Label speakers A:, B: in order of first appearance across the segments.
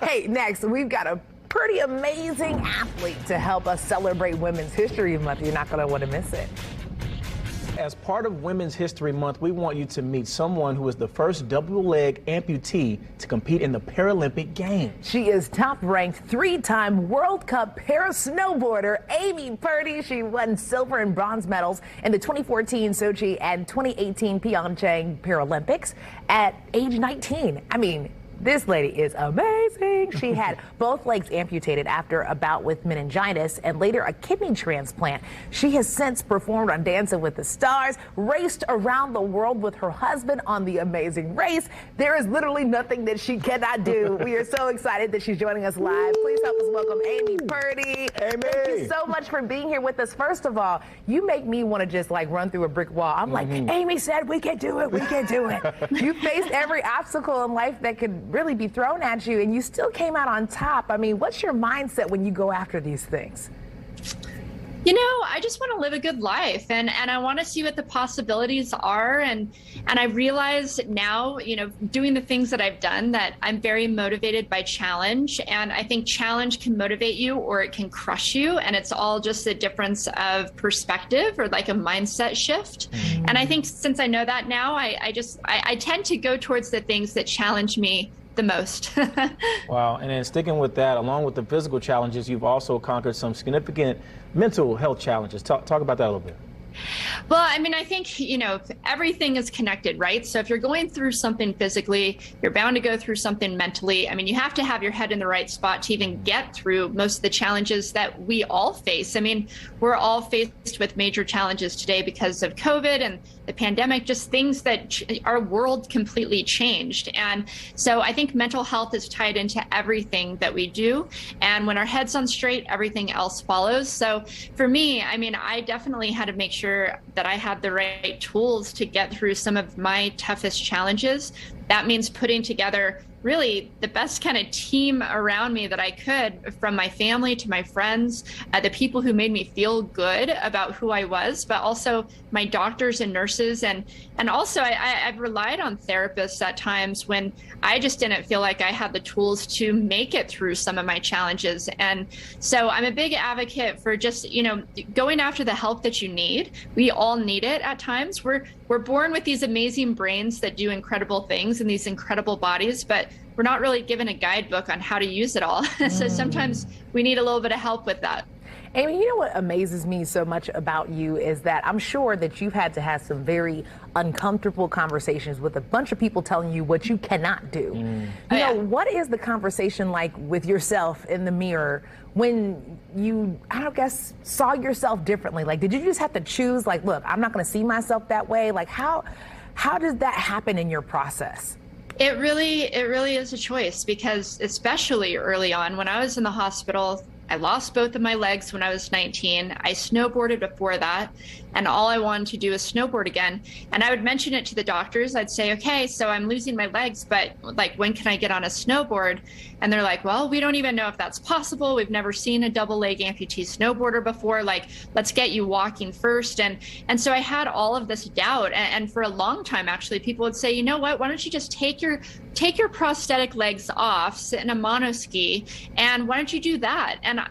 A: Hey, next, we've got a pretty amazing athlete to help us celebrate Women's History Month. You're not going to want to miss it.
B: As part of Women's History Month, we want you to meet someone who is the first double-leg amputee to compete in the Paralympic Games.
A: She is top-ranked three-time World Cup para-snowboarder Amy Purdy. She won silver and bronze medals in the 2014 Sochi and 2018 Pyeongchang Paralympics at age 19. I mean, this lady is amazing. She had both legs amputated after a bout with meningitis and later a kidney transplant. She has since performed on Dancing with the Stars, raced around the world with her husband on The Amazing Race. There is literally nothing that she cannot do. We are so excited that she's joining us live. Please help us welcome Amy Purdy.
B: Amy.
A: Thank you so much for being here with us. First of all, you make me want to just like run through a brick wall. I'm like, Amy said we can do it. We can do it. You faced every obstacle in life that could really be thrown at you, and you still came out on top. I mean, what's your mindset when you go after these things?
C: You know, I just want to live a good life, and I want to see what the possibilities are. And I realize now, you know, doing the things that I've done, that I'm very motivated by challenge. And I think challenge can motivate you or it can crush you. And it's all just a difference of perspective or like a mindset shift. And I think since I know that now, I tend to go towards the things that challenge me the most.
B: Wow. And then sticking with that, along with the physical challenges, you've also conquered some significant mental health challenges. Talk about that a little bit.
C: Well, I mean, I think, you know, everything is connected, right? So if you're going through something physically, you're bound to go through something mentally. I mean, you have to have your head in the right spot to even get through most of the challenges that we all face. I mean, we're all faced with major challenges today because of COVID and the pandemic, just things that our world completely changed. And so I think mental health is tied into everything that we do. And when our head's on straight, everything else follows. So for me, I mean, I definitely had to make sure that I had the right tools to get through some of my toughest challenges. That means putting together really the best kind of team around me that I could, from my family to my friends, the people who made me feel good about who I was, but also my doctors and nurses. And also I've relied on therapists at times when I just didn't feel like I had the tools to make it through some of my challenges. And so I'm a big advocate for just, you know, going after the help that you need. We all need it at times. We're born with these amazing brains that do incredible things and these incredible bodies, but we're not really given a guidebook on how to use it all. So sometimes we need a little bit of help with that.
A: Amy, you know what amazes me so much about you is that I'm sure that you've had to have some very uncomfortable conversations with a bunch of people telling you what you cannot do. You know, what is the conversation like with yourself in the mirror when you, I don't guess, saw yourself differently? Like, did you just have to choose, like, look, I'm not going to see myself that way? Like, how does that happen in your process?
C: It really is a choice, because especially early on when I was in the hospital, I lost both of my legs when I was 19. I snowboarded before that, and all I wanted to do is snowboard again. And I would mention it to the doctors. I'd say, okay, so I'm losing my legs, but like, when can I get on a snowboard? And they're like, well, we don't even know if that's possible. We've never seen a double leg amputee snowboarder before. Like, let's get you walking first. And so I had all of this doubt. And for a long time, actually, people would say, you know what, why don't you just take your prosthetic legs off, sit in a monoski, and why don't you do that? And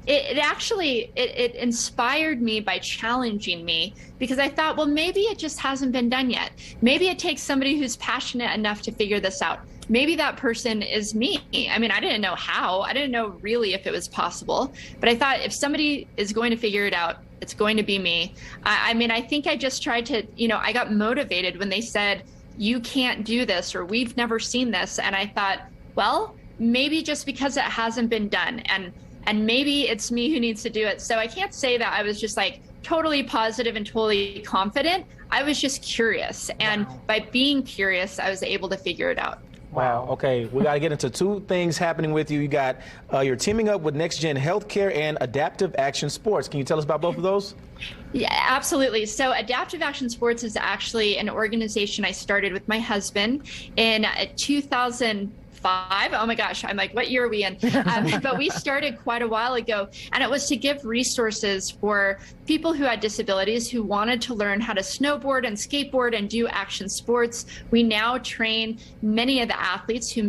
C: it actually inspired me by challenging me, because I thought, well, maybe it just hasn't been done yet. Maybe it takes somebody who's passionate enough to figure this out. Maybe that person is me. I mean, I didn't know how. I didn't know really if it was possible. But I thought, if somebody is going to figure it out, it's going to be me. I mean, I think I just tried to, you know, I got motivated when they said, you can't do this, or we've never seen this. And I thought, well, maybe just because it hasn't been done, and maybe it's me who needs to do it. So I can't say that I was just like totally positive and totally confident. I was just curious. And by being curious, I was able to figure it out.
B: Wow. Okay, we got to get into two things happening with you. You got, you're teaming up with Next Gen Healthcare and Adaptive Action Sports. Can you tell us about both of those?
C: Yeah, absolutely. So Adaptive Action Sports is actually an organization I started with my husband in 2000. 5. Oh my gosh, I'm like, what year are we in? But we started quite a while ago, and it was to give resources for people who had disabilities who wanted to learn how to snowboard and skateboard and do action sports. We now train many of the athletes who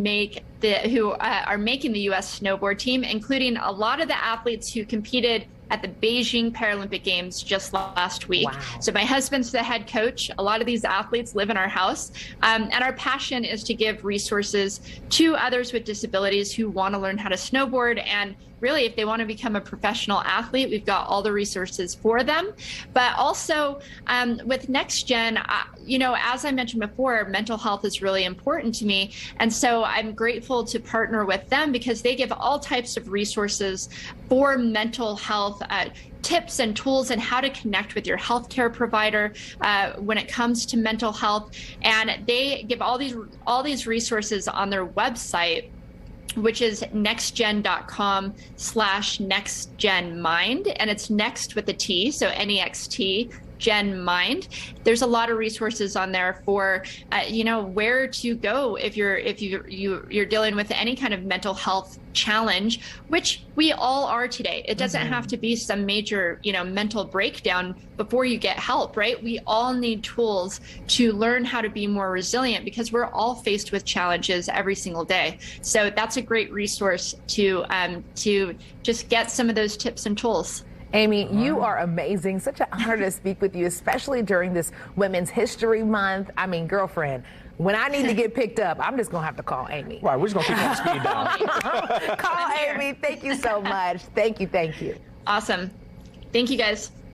C: are making the U.S. snowboard team, including a lot of the athletes who competed at the Beijing Paralympic Games just last week.
A: Wow.
C: So my husband's the head coach. A lot of these athletes live in our house. And our passion is to give resources to others with disabilities who want to learn how to snowboard. And really, if they want to become a professional athlete, we've got all the resources for them. But also with Next Gen, as I mentioned before, mental health is really important to me. And so I'm grateful to partner with them because they give all types of resources for mental health tips and tools and how to connect with your healthcare provider when it comes to mental health. And they give all these resources on their website, which is nextgen.com/nextgenmind, and it's next with a T, so NEXT, Gen Mind. There's a lot of resources on there for where to go if you're dealing with any kind of mental health challenge, which we all are today. It doesn't have to be some major mental breakdown before you get help, right? We all need tools to learn how to be more resilient because we're all faced with challenges every single day. So that's a great resource to just get some of those tips and tools.
A: Amy, you are amazing. Such an honor to speak with you, especially during this Women's History Month. I mean, girlfriend, when I need to get picked up, I'm just going to have to call Amy.
B: Right, we're just going to keep on speed down.
A: Call Amy. Thank you so much. Thank you.
C: Awesome. Thank you, guys.